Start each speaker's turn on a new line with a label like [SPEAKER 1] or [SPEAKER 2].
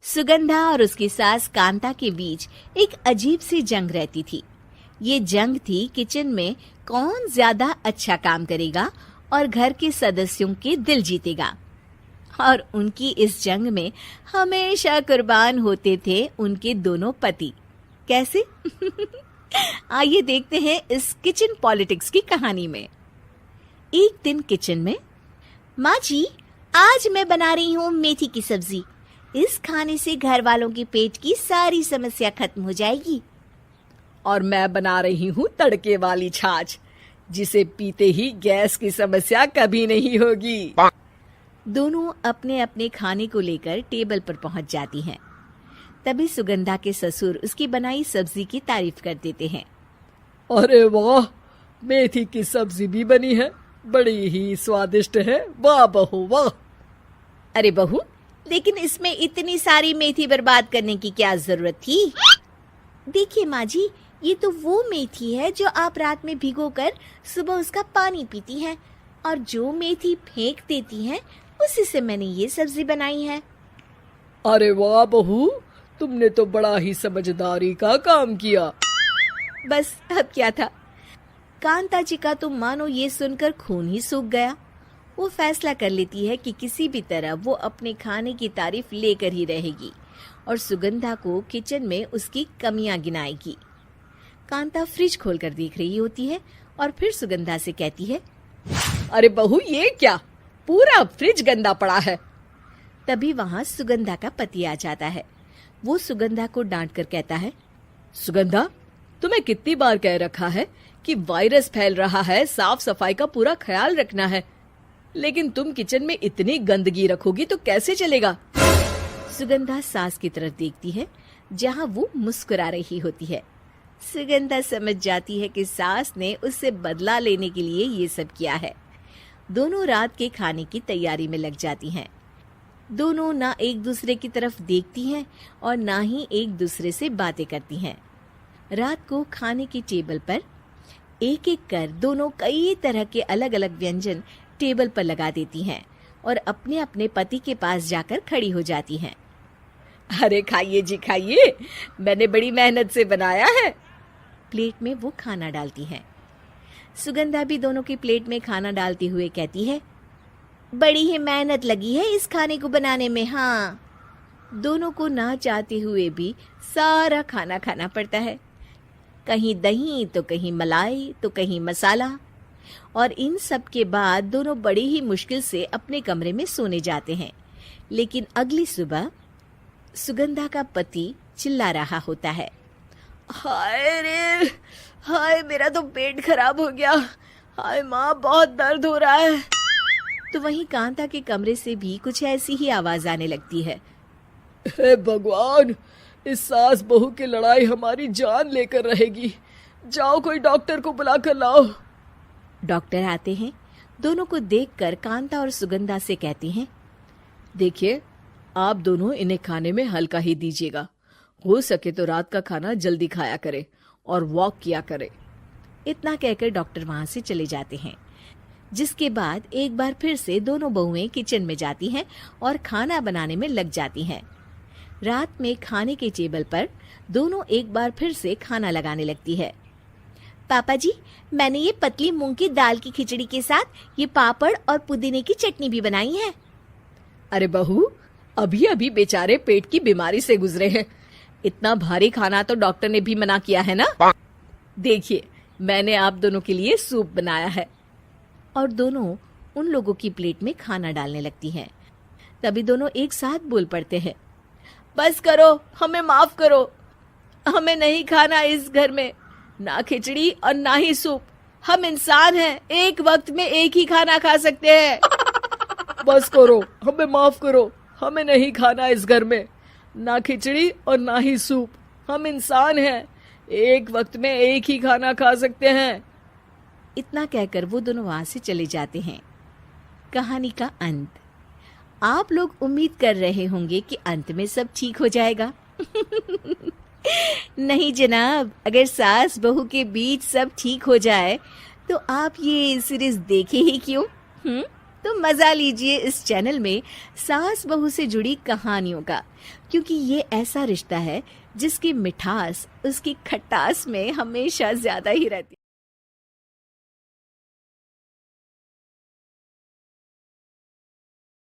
[SPEAKER 1] सुगंधा और उसकी सास कांता के बीच एक अजीब सी जंग रहती थी। ये जंग थी किचन में कौन ज्यादा अच्छा काम करेगा और घर के सदस्यों के दिल जीतेगा। और उनकी इस जंग में हमेशा कुर्बान होते थे उनके दोनों पति। कैसे? आइए देखते हैं इस किचन पॉलिटिक्स की कहानी में। एक दिन किचन में, माँ जी, आज मैं बना रही हूँ मेथी की सब्जी। इस खाने से घर वालों के पेट की सारी समस्या खत्म हो जाएगी।
[SPEAKER 2] और मैं बना रही हूँ तड़के वाली छाछ, जिसे पीते ही गैस की समस्या कभी नहीं होगी।
[SPEAKER 1] दोनों अपने अपने खाने को लेकर टेबल पर पहुंच जाती हैं। तभी सुगंधा के ससुर उसकी बनाई सब्जी की तारीफ कर देते हैं।
[SPEAKER 2] अरे वाह, मेथी की सब्जी भी बनी है, बड़ी ही स्वादिष्ट है। वाह बहू वाह।
[SPEAKER 1] अरे बहू, लेकिन इसमें इतनी सारी मेथी बर्बाद करने की क्या जरूरत थी? देखिए माँ जी, ये तो वो मेथी है जो आप रात में भिगोकर सुबह उसका पानी पीती हैं, और जो मेथी फेंक देती हैं उसी से मैंने ये सब्जी बनाई है।
[SPEAKER 2] अरे वाह बहू, तुमने तो बड़ा ही समझदारी का काम किया।
[SPEAKER 1] बस अब क्या था, कांता जी का तो मानो ये सुनकर खून ही सूख गया। वो फैसला कर लेती है कि किसी भी तरह वो अपने खाने की तारीफ लेकर ही रहेगी और सुगंधा को किचन में उसकी कमियां गिनाएगी। कांता फ्रिज खोलकर देख रही होती है और फिर सुगंधा से कहती है,
[SPEAKER 2] अरे बहू, ये क्या, पूरा फ्रिज गंदा पड़ा है।
[SPEAKER 1] तभी वहां सुगंधा का पति आ जाता है। वो सुगंधा को डांट कर कहता है,
[SPEAKER 2] सुगंधा, तुम्हें कितनी बार कह रखा है कि वायरस फैल रहा है, साफ सफाई का पूरा ख्याल रखना है, लेकिन तुम किचन में इतनी गंदगी रखोगी तो कैसे चलेगा।
[SPEAKER 1] सुगंधा सास की तरफ देखती है जहां वो मुस्कुरा रही होती है। सुगंधा समझ जाती है कि सास ने उससे बदला लेने के लिए ये सब किया है। दोनों रात के खाने की तैयारी में लग जाती हैं। दोनों ना एक दूसरे की तरफ देखती हैं और ना ही एक दूसरे से बातें करती हैं। रात को खाने की टेबल पर एक एक कर दोनों कई तरह के अलग अलग व्यंजन टेबल पर लगा देती हैं और अपने अपने पति के पास जाकर खड़ी हो जाती हैं।
[SPEAKER 2] अरे खाइए जी खाइए, मैंने बड़ी मेहनत से बनाया है।
[SPEAKER 1] प्लेट में वो खाना डालती हैं। सुगंधा भी दोनों की प्लेट में खाना डालते हुए कहती है, बड़ी ही मेहनत लगी है इस खाने को बनाने में। हाँ, दोनों को ना चाहते हुए भी सारा खाना खाना पड़ता है। कहीं दही तो कहीं मलाई तो कहीं मसाला। और इन सब के बाद दोनों बड़ी ही मुश्किल से अपने कमरे में सोने जाते हैं। लेकिन अगली सुबह सुगंधा का पति चिल्ला रहा होता है,
[SPEAKER 2] हाय रे, हाय मेरा तो पेट खराब हो गया, हाय माँ बहुत दर्द हो रहा है।
[SPEAKER 1] तो वहीं कांता के कमरे से भी कुछ ऐसी ही आवाज आने लगती है।
[SPEAKER 2] हे भगवान, इस सास बहू की लड़ाई हमारी जान लेकर रहेगी। जाओ कोई डॉक्टर को बुला कर लाओ।
[SPEAKER 1] डॉक्टर आते हैं। दोनों को देखकर कांता और सुगंधा से कहती हैं,
[SPEAKER 2] देखिए, आप दोनों इन्हें खाने में हल्का ही दीजिएगा। हो सके तो रात का खाना जल्दी खाया करे और वॉक किया करे।
[SPEAKER 1] इतना कहकर डॉक्टर वहां से चले जाते हैं। जिसके बाद एक बार फिर से दोनों बहुएं किचन में जाती हैं और खाना बनाने में लग जाती हैं। रात में खाने के टेबल पर दोनों एक बार फिर से खाना लगाने लगती है। पापा जी, मैंने ये पतली मूंग की दाल की खिचड़ी के साथ ये पापड़ और पुदीने की चटनी भी बनाई है।
[SPEAKER 2] अरे बहू, अभी अभी बेचारे पेट की बीमारी से गुजरे हैं, इतना भारी खाना तो डॉक्टर ने भी मना किया है ना। देखिए, मैंने आप दोनों के लिए सूप बनाया है।
[SPEAKER 1] और दोनों उन लोगों की प्लेट में खाना डालने लगती हैं। तभी दोनों एक साथ बोल पड़ते हैं,
[SPEAKER 2] बस करो, हमें माफ करो, हमें नहीं खाना इस घर में, ना खिचड़ी और ना ही सूप। हम इंसान हैं, एक वक्त में एक ही खाना खा सकते हैं। बस करो, हमें माफ करो, हमें नहीं खाना इस घर में, ना खिचड़ी और ना ही सूप। हम इंसान हैं, एक वक्त में एक ही खाना खा सकते हैं।
[SPEAKER 1] इतना कहकर वो दोनों वहां से चले जाते हैं। कहानी का अंत। आप लोग उम्मीद कर रहे होंगे कि अंत में सब ठीक हो जाएगा। नहीं जनाब, अगर सास बहू के बीच सब ठीक हो जाए तो आप ये सीरीज देखे ही क्यों? तो मजा लीजिए इस चैनल में सास बहू से जुड़ी कहानियों का, क्योंकि ये ऐसा रिश्ता है जिसकी मिठास उसकी खटास में हमेशा ज्यादा ही रहती है।